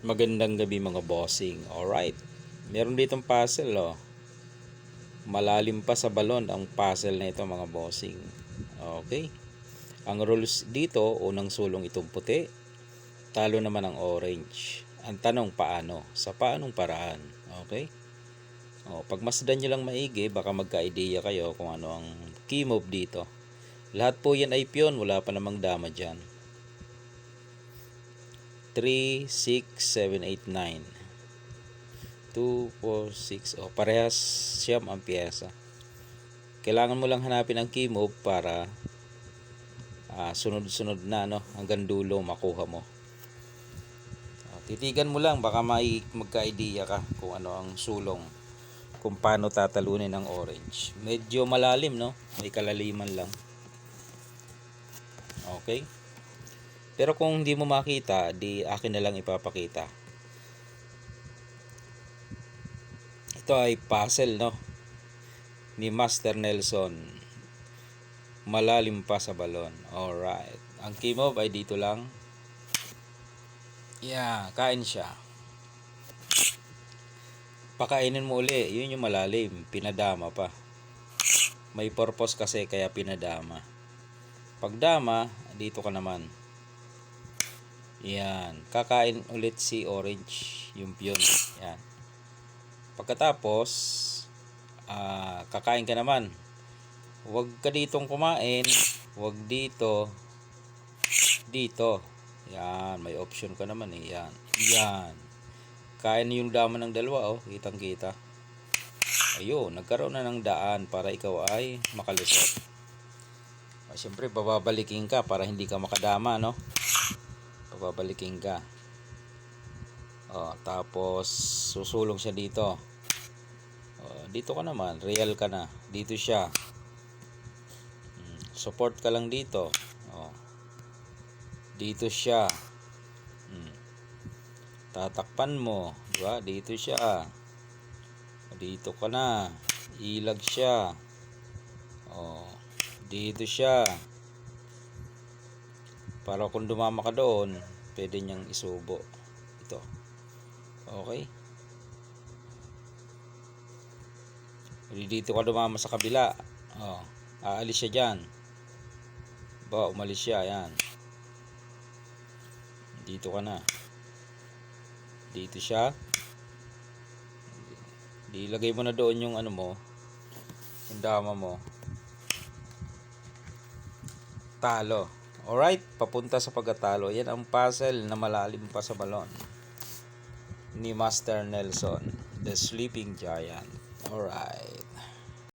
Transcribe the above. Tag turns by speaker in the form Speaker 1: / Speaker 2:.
Speaker 1: Magandang gabi mga bossing. Alright. Meron ditong puzzle oh. Malalim pa sa balon ang puzzle na ito mga bossing. Okay. Ang rules dito, unang sulong itong puti. Talo naman ang orange. Ang tanong paano? Sa paanong paraan? Okay. Pagmasdan nyo lang maigi, baka magka-idea kayo kung ano ang key move dito. Lahat po yan ay piyon, wala pa namang dama dyan. 3, 6, 7, 8, 9 2, 4, 6 parehas siyam ang pyesa. Kailangan mo lang hanapin ang key move para sunod-sunod na hanggang dulo makuha mo. Titigan mo lang, baka magka-idea ka kung ano ang sulong, kung paano tatalunin ang orange. Medyo malalim, may kalaliman lang. Okay. Pero kung hindi mo makita, di akin na lang ipapakita. Ito ay puzzle ni Master Nelson. Malalim pa sa balon. Alright. Ang key move ay dito lang. Yeah, kain siya. Pakainin mo uli. Yun yung malalim. Pinadama pa. May purpose kasi kaya pinadama. Pagdama, dito ka naman. Yan, kakain ulit si orange, yung piyon. Yan. Pagkatapos, kakain ka naman. Huwag ka ditong kumain, huwag dito, dito. Yan, may option ka naman eh. Yan. Yan. Kain yung dama ng dalawa, kitang-kita. Ayun, nagkaroon na ng daan para ikaw ay makalusot. Siyempre, bababalikin ka para hindi ka makadama, babalikin ka. Tapos susulong siya dito. Dito ka naman, real ka na. Dito siya. Support ka lang dito. Dito siya. Tatakpan mo, di ba? Dito siya. Dito ka na. Ilag siya. Dito siya. Para kung dumama ka doon, pwede niyang isubo. Ito. Okay. Dito ka dumama sa kabila. Aalis siya dyan. Umalis siya. Yan. Dito ka na. Dito siya. Ilagay mo na doon yung yung dama mo. Talo. Alright, papunta sa pagkatalo. Yan ang puzzle na malalim pa sa balon ni Master Nelson, the Sleeping Giant. Alright.